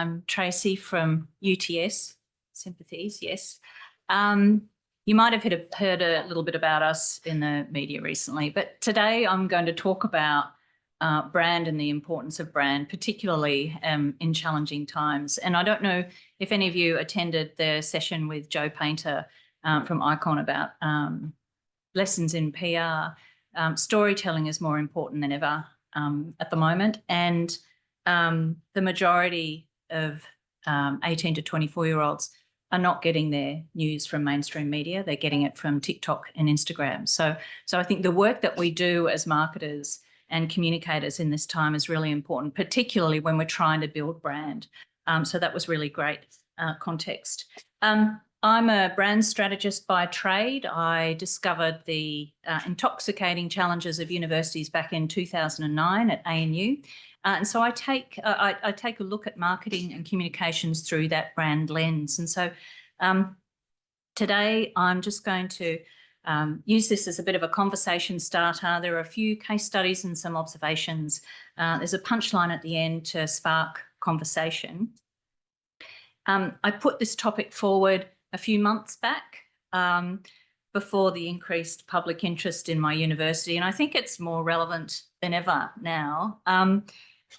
I'm Tracy from UTS, Sympathies, yes. You might have heard a little bit about us in the media recently, but today I'm going to talk about brand and the importance of brand, particularly in challenging times. And I don't know if any of you attended the session with Joe Painter from Icon about lessons in PR. Storytelling is more important than ever at the moment, and the majority of 18 to 24-year-olds are not getting their news from mainstream media. They're getting it from TikTok and Instagram. So I think the work that we do as marketers and communicators in this time is really important, particularly when we're trying to build brand. So that was really great context. I'm a brand strategist by trade. I discovered the intoxicating challenges of universities back in 2009 at ANU. And so I take a look at marketing and communications through that brand lens. And so today I'm just going to use this as a bit of a conversation starter. There are a few case studies and some observations. There's a punchline at the end to spark conversation. I put this topic forward a few months back before the increased public interest in my university, and I think it's more relevant than ever now.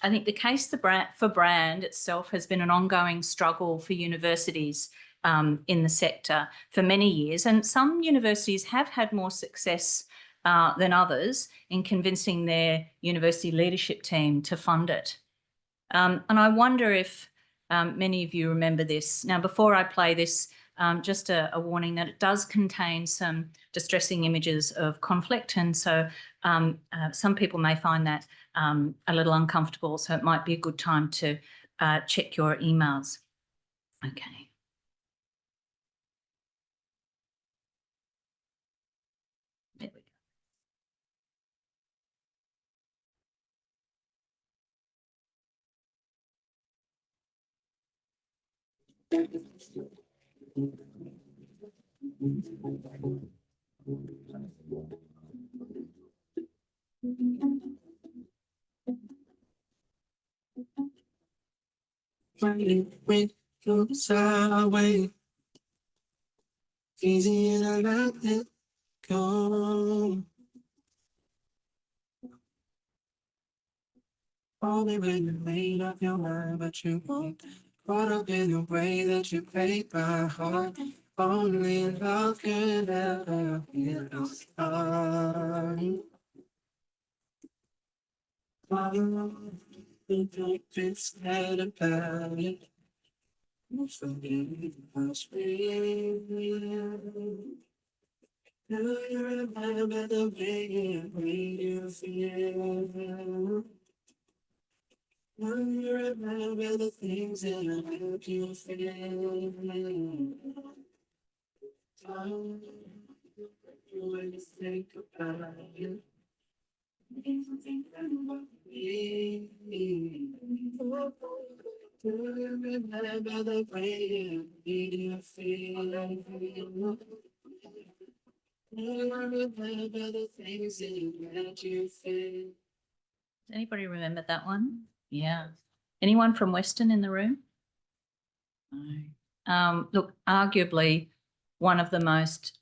I think the case for brand itself has been an ongoing struggle for universities in the sector for many years, and some universities have had more success than others in convincing their university leadership team to fund it. And I wonder if many of you remember this. Now, before I play this, just a warning that it does contain some distressing images of conflict, and so some people may find that a little uncomfortable, so it might be a good time to check your emails. Okay. There we go. When goes our way, easy and I let it go. Only when you made up your mind, but you won't. Caught up in the way that you played my heart. Only love can ever heal us. It's sad about it. Forgive us, do you remember the way it made you feel? Do you remember the things that make you feel? You always think about it. You think about me. Do you remember the way it made you feel? Do you remember the things that made you feel? Does anybody remember that one? Yeah. Anyone from Western in the room? No. Look, arguably one of the most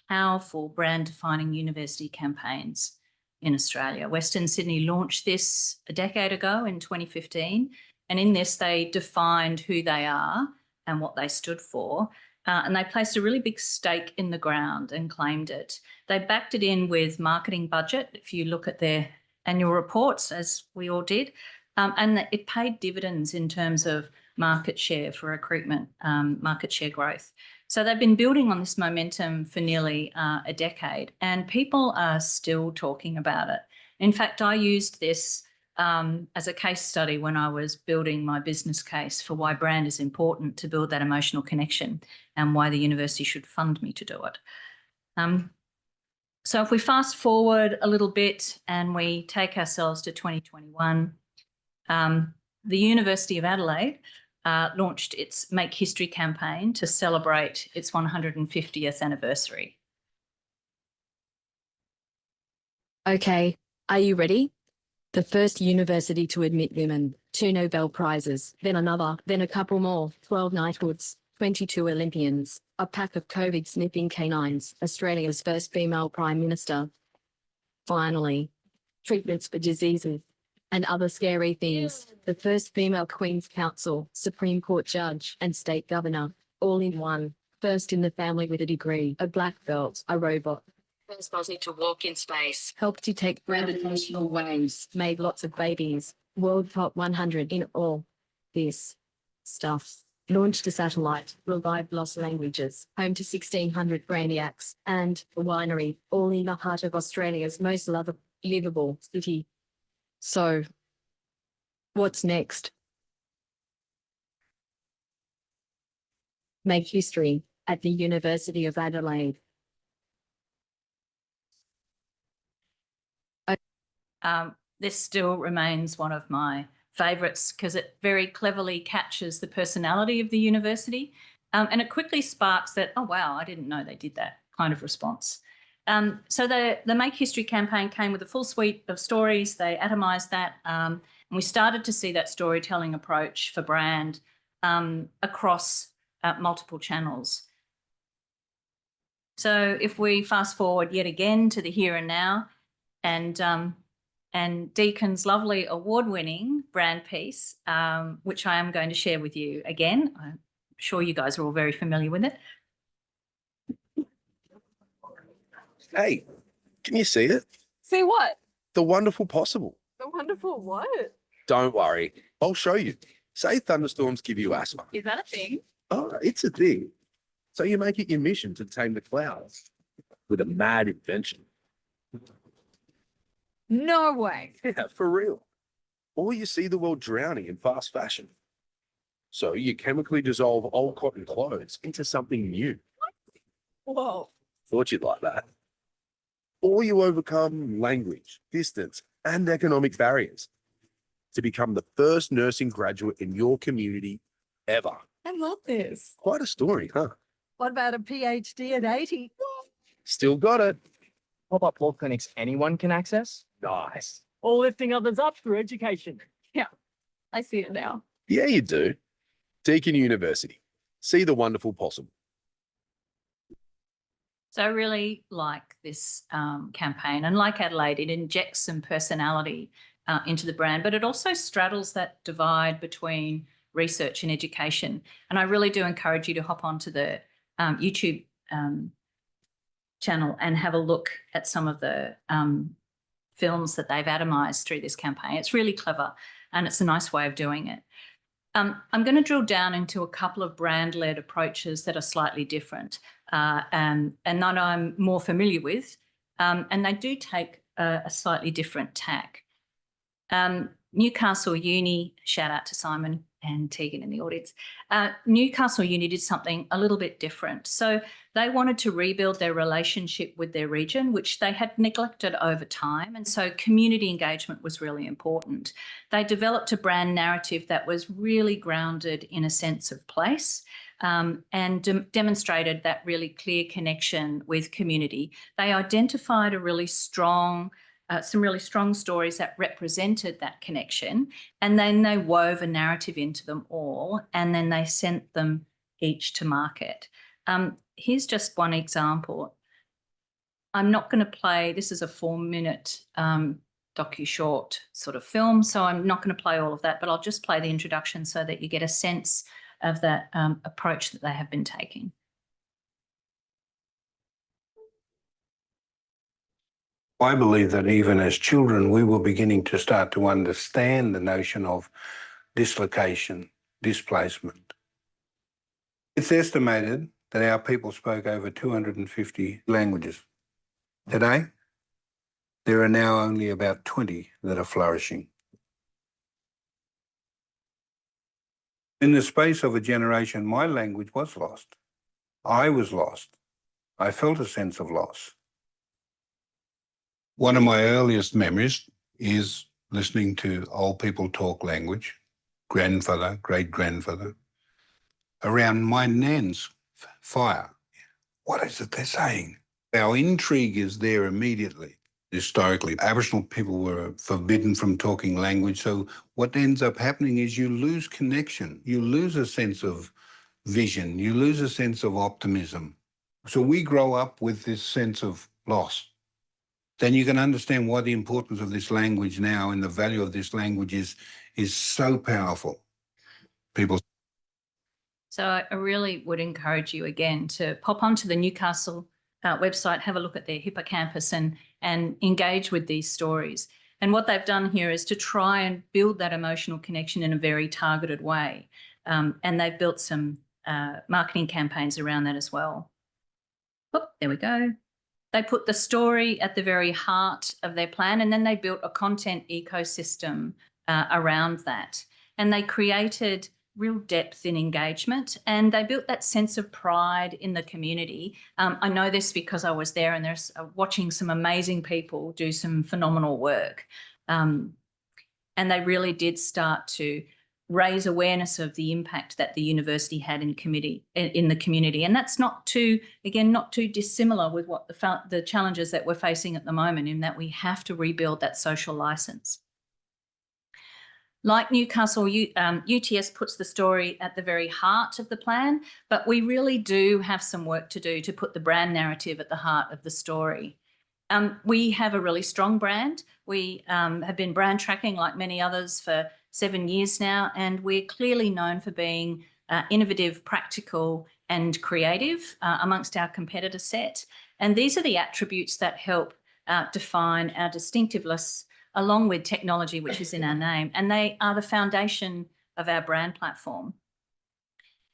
powerful brand-defining university campaigns in Australia. Western Sydney launched this a decade ago in 2015, and in this they defined who they are and what they stood for, and they placed a really big stake in the ground and claimed it. They backed it in with marketing budget, if you look at their annual reports, as we all did, and it paid dividends in terms of market share for recruitment, market share growth. So they've been building on this momentum for nearly a decade, and people are still talking about it. In fact, I used this as a case study when I was building my business case for why brand is important to build that emotional connection and why the university should fund me to do it. So if we fast forward a little bit and we take ourselves to 2021, the University of Adelaide launched its Make History campaign to celebrate its 150th The first university to admit women, 2 Nobel Prizes, then another, then a couple more, 12 knighthoods, 22 Olympians, a pack of COVID-sniffing canines, Australia's first female Prime Minister. Finally, treatments for diseases and other scary things. The first female Queen's Counsel, Supreme Court Judge, and State Governor, all in one. First in the family with a degree, a black belt, a robot. First Aussie to walk in space, helped detect gravitational waves, made lots of babies, world top 100 in all this stuff. Launched a satellite, revived lost languages, home to 1,600 brainiacs, and a winery, all in the heart of Australia's most livable city. So, what's next? Make history at the University of Adelaide. This still remains one of my favourites because it very cleverly captures the personality of the university, and it quickly sparks that, oh wow, I didn't know they did that kind of response. So the Make History campaign came with a full suite of stories. They atomised that, and we started to see that storytelling approach for brand across multiple channels. So if we fast forward yet again to the here and now, and Deacon's lovely award-winning brand piece, which I am going to share with you again. I'm sure you guys are all very familiar with it. Hey, can you see it? See what? The wonderful possible. The wonderful what? Don't worry, I'll show you. Say thunderstorms give you asthma. Is that a thing? Oh, it's a thing. So you make it your mission to tame the clouds with a mad invention. No way. Yeah, for real. Or you see the world drowning in fast fashion. So you chemically dissolve old cotton clothes into something new. Whoa. Thought you'd like that. Or you overcome language, distance, and economic barriers to become the first nursing graduate in your community ever. I love this. Quite a story, huh? What about a PhD at 80? Still got it. Pop-up law clinics anyone can access? Nice. Or lifting others up through education. I see it now. Yeah, you do. Deakin University. See the wonderful possible. So I really like this campaign, and like Adelaide, it injects some personality into the brand, but it also straddles that divide between research and education. And I really do encourage you to hop onto the YouTube channel and have a look at some of the films that they've atomised through this campaign. It's really clever, and it's a nice way of doing it. I'm going to drill down into a couple of brand-led approaches that are slightly different and that I'm more familiar with, and they do take a slightly different tack. Newcastle Uni, shout out to Simon and Tegan in the audience. Newcastle Uni did something a little bit different. So they wanted to rebuild their relationship with their region, which they had neglected over time. And so community engagement was really important. They developed a brand narrative that was really grounded in a sense of place and demonstrated that really clear connection with community. They identified a really strong some really strong stories that represented that connection, and then they wove a narrative into them all, and then they sent them each to market. Here's just one example. I'm not going to play, this is a 4-minute docu-short sort of film, so I'm not going to play all of that, but I'll just play the introduction so that you get a sense of that approach that they have been taking. I believe that even as children, we were beginning to start to understand the notion of dislocation, displacement. It's estimated that our people spoke over 250 languages. Today, there are now only about 20 that are flourishing. In the space of a generation, my language was lost. I was lost. I felt a sense of loss. One of my earliest memories is listening to old people talk language, grandfather, great-grandfather, around my nan's fire. What is it they're saying? Our intrigue is there immediately. Historically, Aboriginal people were forbidden from talking language. So what ends up happening is you lose connection. You lose a sense of vision. You lose a sense of optimism. So we grow up with this sense of loss. Then you can understand why the importance of this language now and the value of this language is so powerful. People. So I really would encourage you again to pop onto the Newcastle website, have a look at their hippocampus and engage with these stories. And what they've done here is to try and build that emotional connection in a very targeted way. And they've built some marketing campaigns around that as well. Oh, there we go. They put the story at the very heart of their plan, and then they built a content ecosystem around that. And they created real depth in engagement, and they built that sense of pride in the community. I know this because I was there, and there's watching some amazing people do some phenomenal work. And they really did start to raise awareness of the impact that the university had in the community. And that's not too dissimilar with what the challenges that we're facing at the moment, in that we have to rebuild that social license. Like Newcastle, UTS puts the story at the very heart of the plan, but we really do have some work to do to put the brand narrative at the heart of the story. We have a really strong brand. We have been brand tracking like many others for 7 years now, and we're clearly known for being innovative, practical and creative amongst our competitor set. And these are the attributes that help define our distinctiveness, along with technology, which is in our name, and they are the foundation of our brand platform.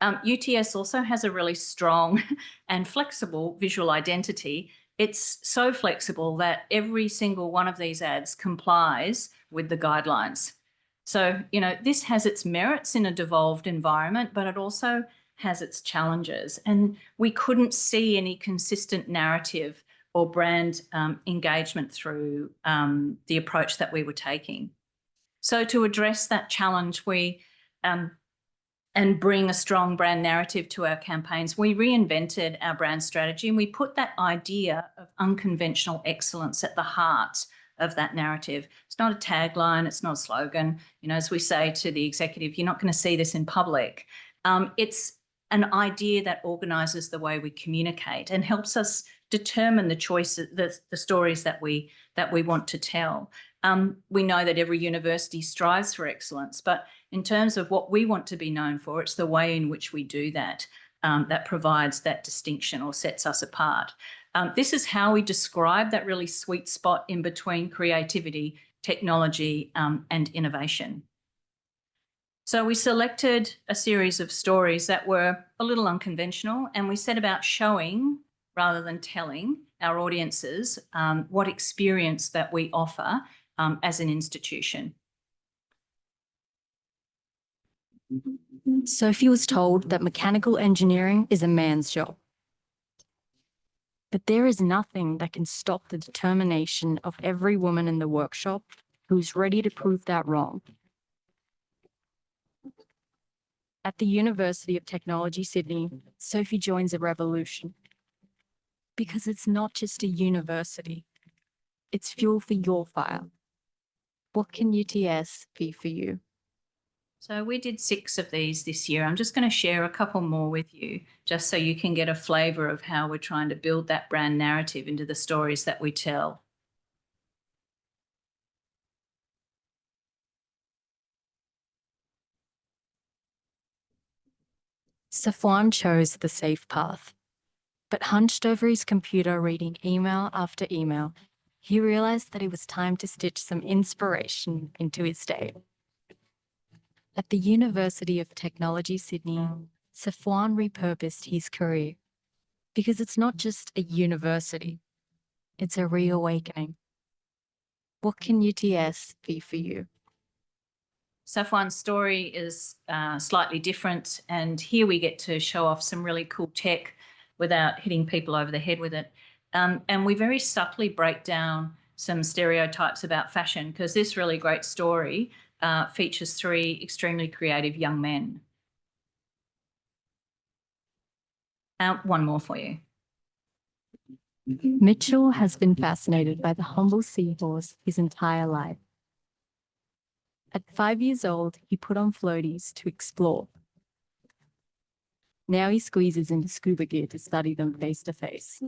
UTS also has a really strong and flexible visual identity. It's so flexible that every single one of these ads complies with the guidelines. So, you know, this has its merits in a devolved environment, but it also has its challenges. And we couldn't see any consistent narrative or brand engagement through the approach that we were taking. So to address that challenge, and bring a strong brand narrative to our campaigns, we reinvented our brand strategy, and we put that idea of unconventional excellence at the heart of that narrative. It's not a tagline, it's not a slogan. You know, as we say to the executive, you're not going to see this in public. It's an idea that organises the way we communicate and helps us determine the choices, the stories that we want to tell. We know that every university strives for excellence, but in terms of what we want to be known for, it's the way in which we do that that provides that distinction or sets us apart. This is how we describe that really sweet spot in between creativity, technology, and innovation. So we selected a series of stories that were a little unconventional, and we set about showing, rather than telling, our audiences what experience that we offer as an institution. Sophie was told that mechanical engineering is a man's job. But there is nothing that can stop the determination of every woman in the workshop who's ready to prove that wrong. At the University of Technology, Sydney, Sophie joins a revolution. Because it's not just a university, it's fuel for your fire. What can UTS be for you? So we did 6 of these this year. I'm just going to share a couple more with you, just so you can get a flavour of how we're trying to build that brand narrative into the stories that we tell. Safwan chose the safe path, but hunched over his computer reading email after email, he realized that it was time to stitch some inspiration into his day. At the University of Technology, Sydney, Safwan repurposed his career because it's not just a university, it's a reawakening. What can UTS be for you? Safwan's story is slightly different, and here we get to show off some really cool tech without hitting people over the head with it. And we very subtly break down some stereotypes about fashion, because this really great story features 3 extremely creative young men. One more for you. Mitchell has been fascinated by the humble seahorse his entire life. At 5 years old, he put on floaties to explore. Now he squeezes into scuba gear to study them face to face.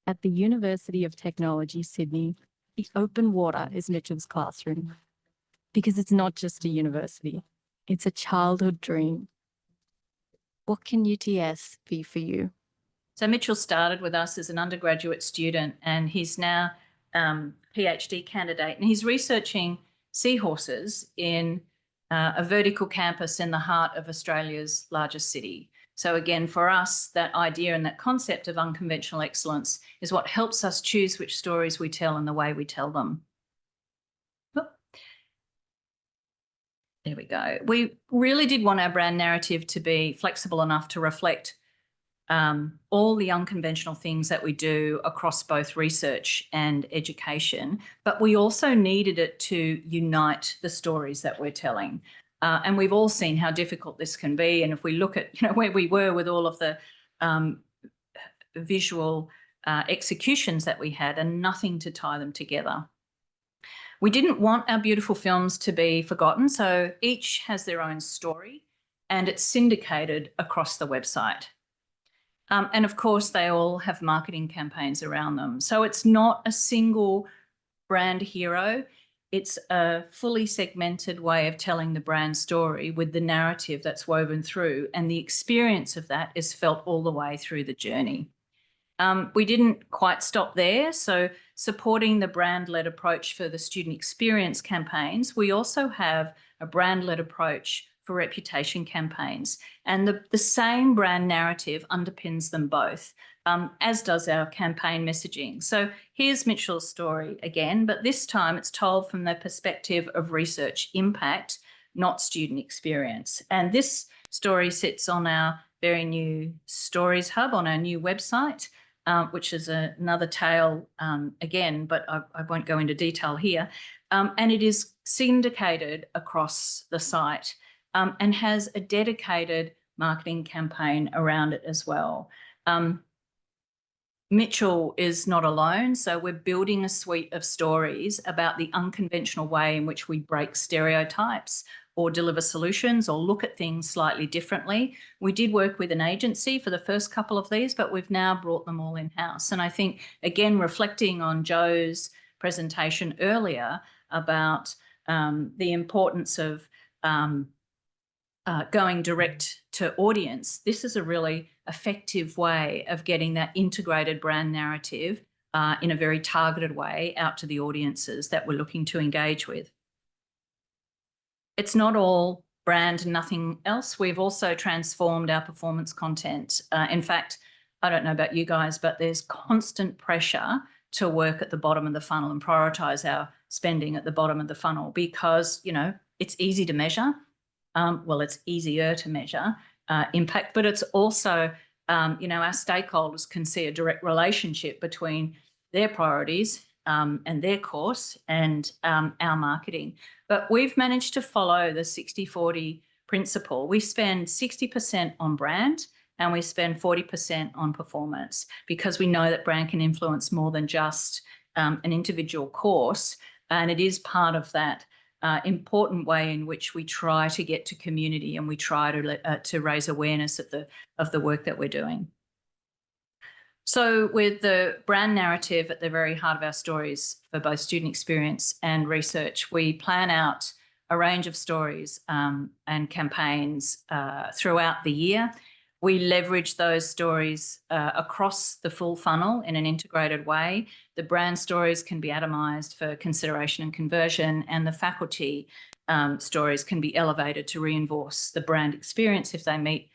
At the University of Technology, Sydney, the open water is Mitchell's classroom. Because it's not just a university, it's a childhood dream. What can UTS be for you? So Mitchell started with us as an undergraduate student, and he's now PhD candidate, and he's researching seahorses in a vertical campus in the heart of Australia's largest city. So again, for us, that idea and that concept of unconventional excellence is what helps us choose which stories we tell and the way we tell them. There we go. We really did want our brand narrative to be flexible enough to reflect all the unconventional things that we do across both research and education, but we also needed it to unite the stories that we're telling. And we've all seen how difficult this can be. And if we look at, where we were with all of the visual executions that we had and nothing to tie them together. We didn't want our beautiful films to be forgotten, so each has their own story and it's syndicated across the website. And of course, they all have marketing campaigns around them. So it's not a single brand hero. It's a fully segmented way of telling the brand story with the narrative that's woven through, and the experience of that is felt all the way through the journey. We didn't quite stop there. So supporting the brand-led approach for the student experience campaigns, we also have a brand-led approach for reputation campaigns. And the same brand narrative underpins them both, as does our campaign messaging. So here's Mitchell's story again, but this time it's told from the perspective of research impact, not student experience. And this story sits on our very new Stories Hub on our new website, which is another tale again, but I won't go into detail here. And it is syndicated across the site and has a dedicated marketing campaign around it as well. Mitchell is not alone, so we're building a suite of stories about the unconventional way in which we break stereotypes or deliver solutions or look at things slightly differently. We did work with an agency for the first couple of these, but we've now brought them all in-house. And I think, again, reflecting on Joe's presentation earlier about the importance of going direct to audience, this is a really effective way of getting that integrated brand narrative in a very targeted way out to the audiences that we're looking to engage with. It's not all brand and nothing else. We've also transformed our performance content. In fact, I don't know about you guys, but there's constant pressure to work at the bottom of the funnel and prioritise our spending at the bottom of the funnel because, it's easy to measure. Well, it's easier to measure impact, but it's also, our stakeholders can see a direct relationship between their priorities and their course and our marketing. But we've managed to follow the 60-40 principle. We spend 60% on brand and we spend 40% on performance because we know that brand can influence more than just an individual course. And it is part of that important way in which we try to get to community and we try to raise awareness of the work that we're doing. So with the brand narrative at the very heart of our stories for both student experience and research, we plan out a range of stories and campaigns throughout the year. We leverage those stories across the full funnel in an integrated way. The brand stories can be atomised for consideration and conversion, and the faculty stories can be elevated to reinforce the brand experience if they meet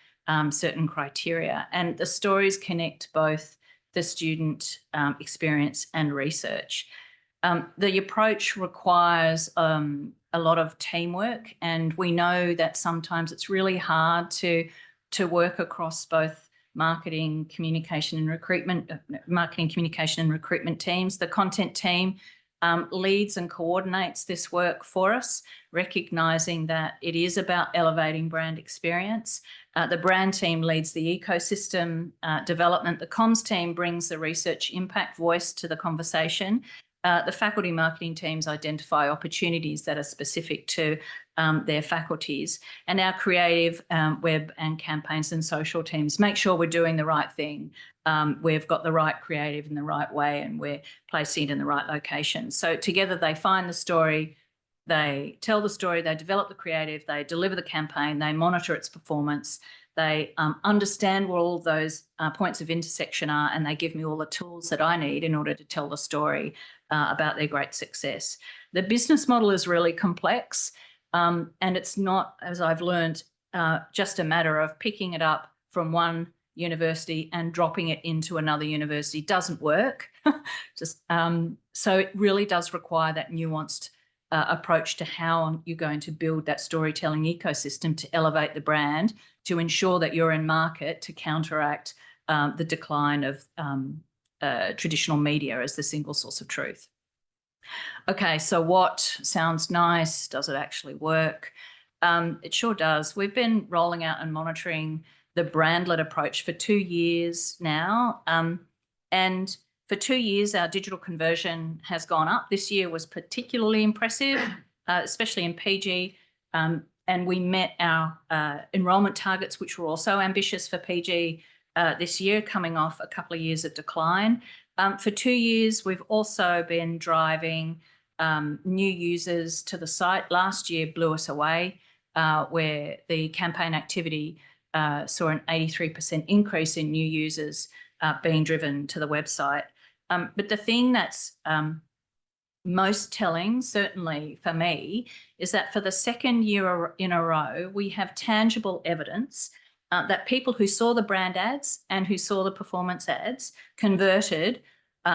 certain criteria. And the stories connect both the student experience and research. The approach requires a lot of teamwork, and we know that sometimes it's really hard to work across both marketing, communication and recruitment teams. The content team leads and coordinates this work for us, recognising that it is about elevating brand experience. The brand team leads the ecosystem development. The comms team brings the research impact voice to the conversation. The faculty marketing teams identify opportunities that are specific to their faculties, and our creative web and campaigns and social teams make sure we're doing the right thing. We've got the right creative in the right way, and we're placing it in the right location. So together they find the story, they tell the story, they develop the creative, they deliver the campaign, they monitor its performance, they understand where all those points of intersection are, and they give me all the tools that I need in order to tell the story about their great success. The business model is really complex, and it's not, as I've learned, just a matter of picking it up from one university and dropping it into another university. Doesn't work. So it really does require that nuanced approach to how you're going to build that storytelling ecosystem to elevate the brand, to ensure that you're in market to counteract the decline of traditional media as the single source of truth. Okay, so what sounds nice? Does it actually work? It sure does. We've been rolling out and monitoring the brand-led approach for 2 years now. And for 2 years, our digital conversion has gone up. This year was particularly impressive, especially in PG. And we met our enrolment targets, which were also ambitious for PG this year, coming off a couple of years of decline. For 2 years, we've also been driving new users to the site. Last year blew us away, where the campaign activity saw an 83% increase in new users being driven to the website. But the thing that's most telling, certainly for me, is that for the second year in a row, we have tangible evidence that people who saw the brand ads and who saw the performance ads converted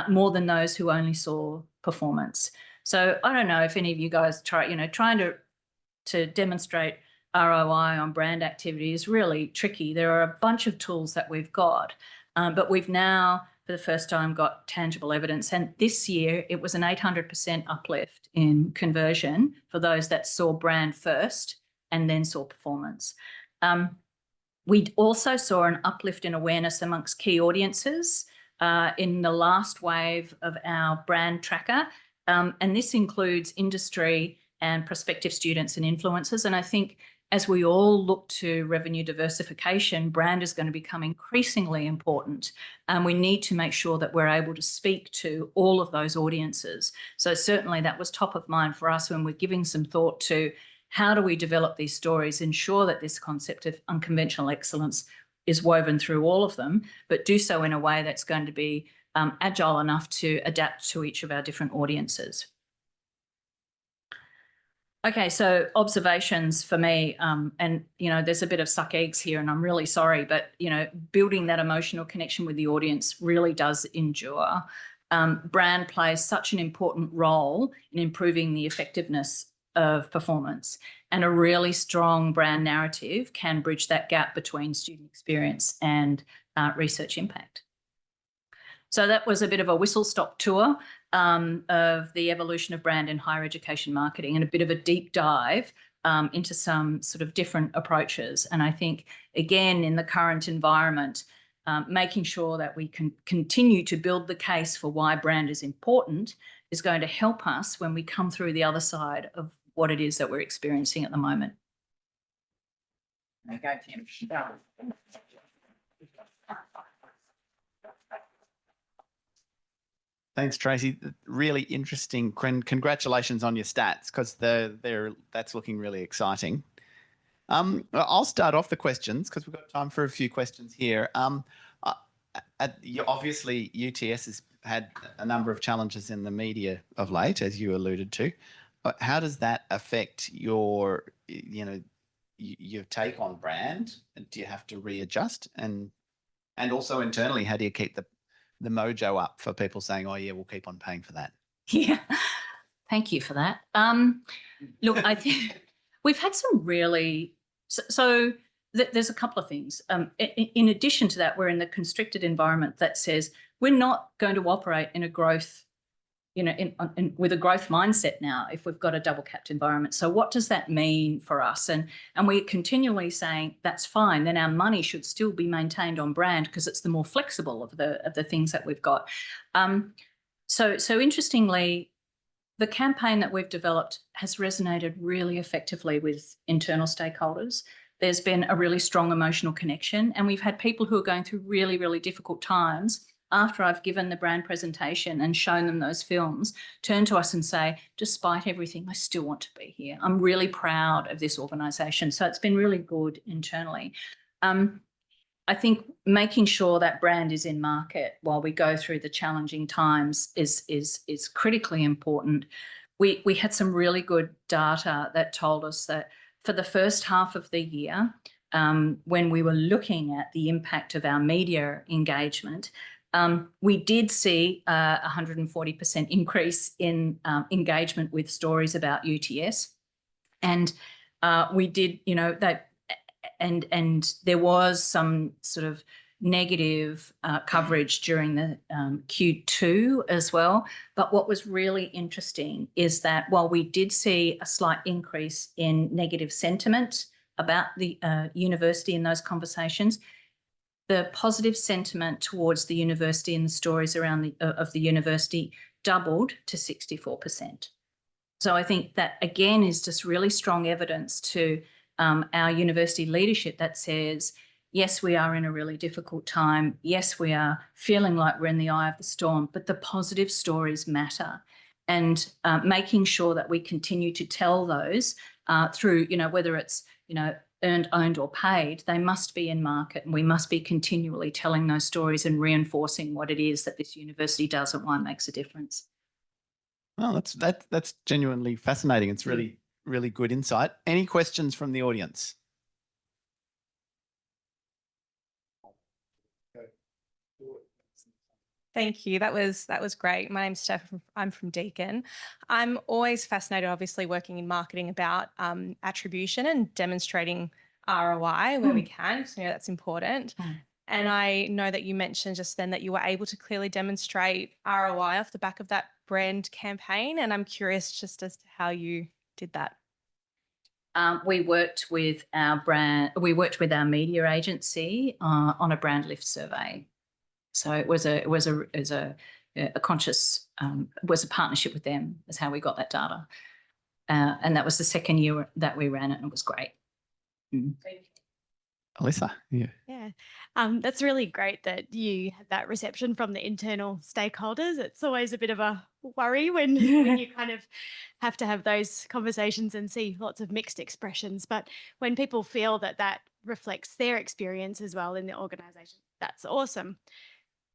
more than those who only saw performance. So I don't know if any of you guys trying to demonstrate ROI on brand activity is really tricky. There are a bunch of tools that we've got, but we've now, for the first time, got tangible evidence. And this year, it was an 800% uplift in conversion for those that saw brand first and then saw performance. We also saw an uplift in awareness amongst key audiences in the last wave of our brand tracker. And this includes industry and prospective students and influencers. And I think as we all look to revenue diversification, brand is going to become increasingly important. And we need to make sure that we're able to speak to all of those audiences. So certainly that was top of mind for us when we're giving some thought to how do we develop these stories, ensure that this concept of unconventional excellence is woven through all of them, but do so in a way that's going to be agile enough to adapt to each of our different audiences. Okay, so observations for me, and there's a bit of suck eggs here, and I'm really sorry, but building that emotional connection with the audience really does endure. Brand plays such an important role in improving the effectiveness of performance, and a really strong brand narrative can bridge that gap between student experience and research impact. So that was a bit of a whistle-stop tour of the evolution of brand in higher education marketing, and a bit of a deep dive into some sort of different approaches. And I think, again, in the current environment, making sure that we can continue to build the case for why brand is important is going to help us when we come through the other side of what it is that we're experiencing at the moment. Okay, Tim. Thanks, Tracy. Really interesting. Congratulations on your stats, because that's looking really exciting. I'll start off the questions because we've got time for a few questions here. Obviously, UTS has had a number of challenges in the media of late, as you alluded to. How does that affect your take on brand? Do you have to readjust? And also internally, how do you keep the mojo up for people saying, oh yeah, we'll keep on paying for that? Yeah, thank you for that. Look, I think we've had some really, there's a couple of things. In addition to that, we're in the constricted environment that says we're not going to operate in a growth with a growth mindset now, if we've got a double capped environment. So what does that mean for us? And we're continually saying that's fine. Then our money should still be maintained on brand because it's the more flexible of the things that we've got. So interestingly, the campaign that we've developed has resonated really effectively with internal stakeholders. There's been a really strong emotional connection, and we've had people who are going through really, really difficult times after I've given the brand presentation and shown them those films, turn to us and say, despite everything, I still want to be here. I'm really proud of this organisation. So it's been really good internally. I think making sure that brand is in market while we go through the challenging times is critically important. We had some really good data that told us that for the first half of the year, when we were looking at the impact of our media engagement, we did see a 140% increase in engagement with stories about UTS. And we did, that, and there was some sort of negative coverage during the Q2 as well. But what was really interesting is that while we did see a slight increase in negative sentiment about the university in those conversations, the positive sentiment towards the university and the stories around of the university doubled to 64%. So I think that, again, is just really strong evidence to our university leadership that says, yes, we are in a really difficult time. Yes, we are feeling like we're in the eye of the storm, but the positive stories matter. And making sure that we continue to tell those through, whether it's, earned, owned or paid, they must be in market, and we must be continually telling those stories and reinforcing what it is that this university does and why it makes a difference. Well, that's genuinely fascinating. It's really, really good insight. Any questions from the audience? Thank you. That was great. My name's Steph. I'm from Deakin. I'm always fascinated, obviously, working in marketing about attribution and demonstrating ROI where we can. So that's important. And I know that you mentioned just then that you were able to clearly demonstrate ROI off the back of that brand campaign. And I'm curious just as to how you did that. We worked with our media agency on a brand lift survey. So it was a conscious was a partnership with them. Is how we got that data, and that was the second year that we ran it, and it was great. Alyssa, yeah. Yeah, that's really great that you had that reception from the internal stakeholders. It's always a bit of a worry when you kind of have to have those conversations and see lots of mixed expressions. But when people feel that that reflects their experience as well in the organisation, that's awesome.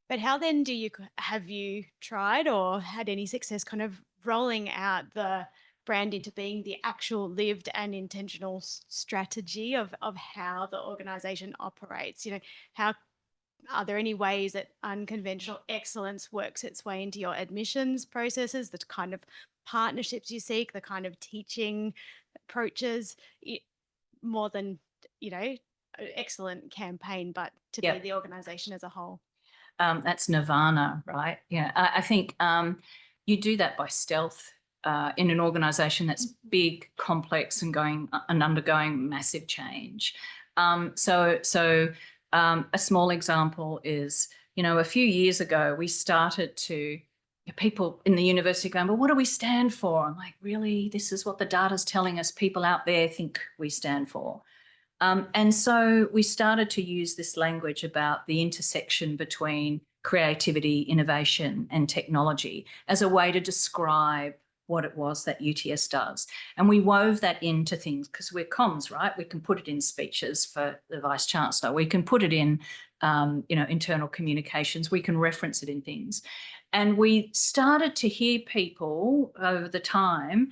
But how then have you tried or had any success kind of rolling out the brand into being the actual lived and intentional strategy of how the organisation operates? How are there any ways that unconventional excellence works its way into your admissions processes, the kind of partnerships you seek, the kind of teaching approaches, more than, excellent campaign, but to be the organisation as a whole? That's nirvana, right? Yeah, I think you do that by stealth in an organisation that's big, complex, and undergoing massive change. So a small example is, a few years ago we started to people in the university going, well, what do we stand for? I'm like, really? This is what the data's telling us people out there think we stand for. And so we started to use this language about the intersection between creativity, innovation, and technology as a way to describe what it was that UTS does. And we wove that into things because we're comms, right? We can put it in speeches for the Vice-Chancellor. We can put it in, internal communications. We can reference it in things. And we started to hear people over the time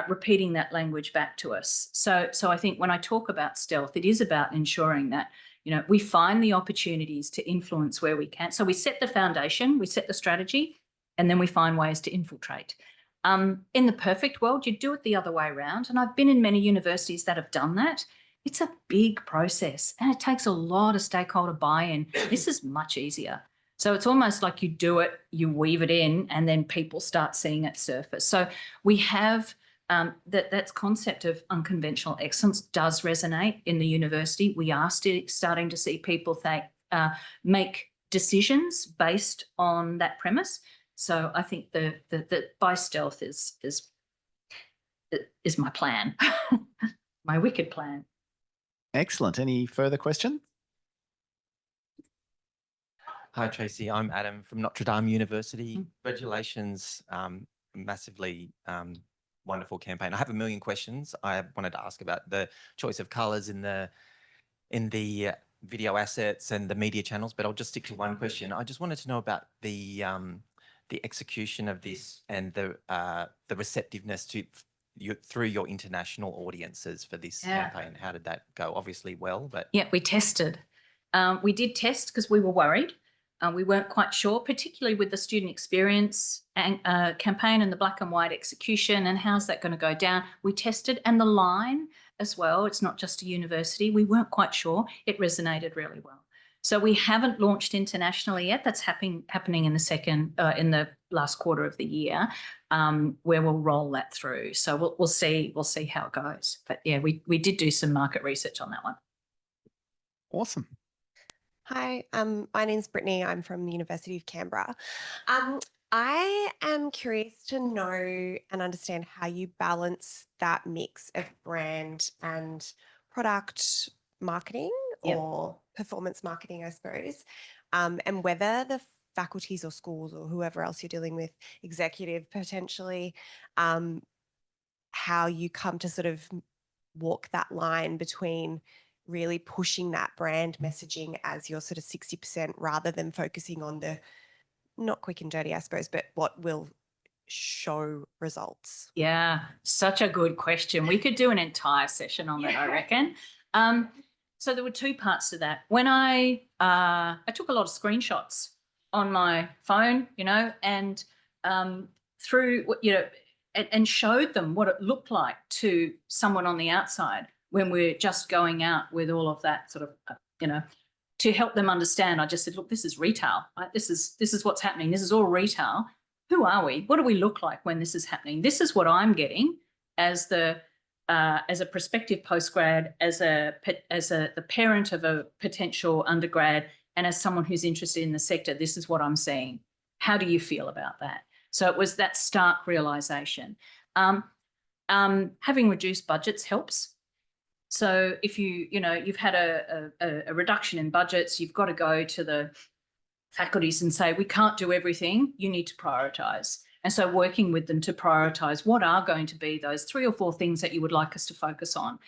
repeating that language back to us. So I think when I talk about stealth, it is about ensuring that, we find the opportunities to influence where we can. So we set the foundation, we set the strategy, and then we find ways to infiltrate. In the perfect world, you do it the other way around. And I've been in many universities that have done that. It's a big process and it takes a lot of stakeholder buy-in. This is much easier. So it's almost like you do it, you weave it in, and then people start seeing it surface. So we have that concept of unconventional excellence does resonate in the university. We are starting to see people make decisions based on that premise. So I think the by stealth is my plan, my wicked plan. Excellent. Any further questions? Hi, Tracy. I'm Adam from Notre Dame University. Congratulations. Massively wonderful campaign. I have a million questions. I wanted to ask about the choice of colours in the video assets and the media channels, but I'll just stick to one question. I just wanted to know about the execution of this and the receptiveness to through your international audiences for this campaign. How did that go? Obviously well, but yeah, we tested. We did test because we were worried. We weren't quite sure, particularly with the student experience campaign and the black and white execution and how's that going to go down. We tested, and the line as well. It's not just a university. We weren't quite sure. It resonated really well. So we haven't launched internationally yet. That's happening in the last quarter of the year, where we'll roll that through. So we'll see how it goes. But yeah, we did do some market research on that one. Awesome. Hi, my name's Brittany. I'm from the University of Canberra. I am curious to know and understand how you balance that mix of brand and product marketing or performance marketing, I suppose, and whether the faculties or schools or whoever else you're dealing with, executive potentially, how you come to sort of walk that line between really pushing that brand messaging as your sort of 60% rather than focusing on the not quick and dirty, I suppose, but what will show results? Yeah, such a good question. We could do an entire session on that, I reckon. So there were two parts to that. When I took a lot of screenshots on my phone, and through, and showed them what it looked like to someone on the outside when we're just going out with all of that sort of, to help them understand. I just said, look, this is retail. Right? This is what's happening. This is all retail. Who are we? What do we look like when this is happening? This is what I'm getting as a prospective postgrad, as the parent of a potential undergrad, and as someone who's interested in the sector. This is what I'm seeing. How do you feel about that? So it was that stark realization. Having reduced budgets helps. So if you've had a reduction in budgets, you've got to go to the faculties and say, we can't do everything, you need to prioritise. And so working with them to prioritise what are going to be those 3 or 4 things that you would like us to focus on.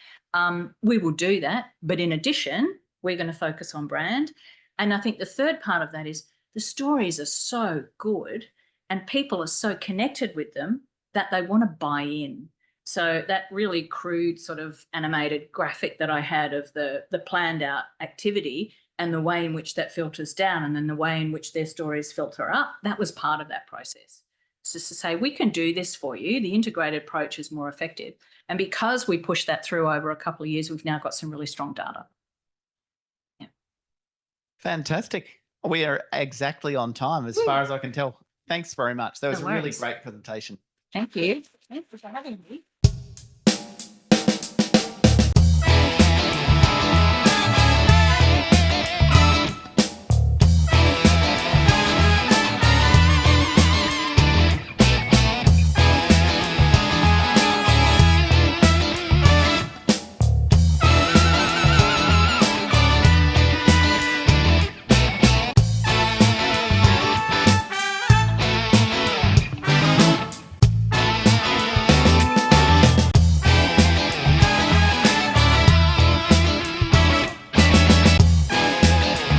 We will do that. But in addition, we're going to focus on brand. And I think the third part of that is the stories are so good and people are so connected with them that they want to buy in. So that really crude sort of animated graphic that I had of the planned out activity and the way in which that filters down and then the way in which their stories filter up, that was part of that process. So to say, we can do this for you, the integrated approach is more effective. And because we pushed that through over a couple of years, we've now got some really strong data. Yeah. Fantastic. We are exactly on time as far as I can tell. Thanks very much. That was a really great presentation. Thank you. Thanks for having me.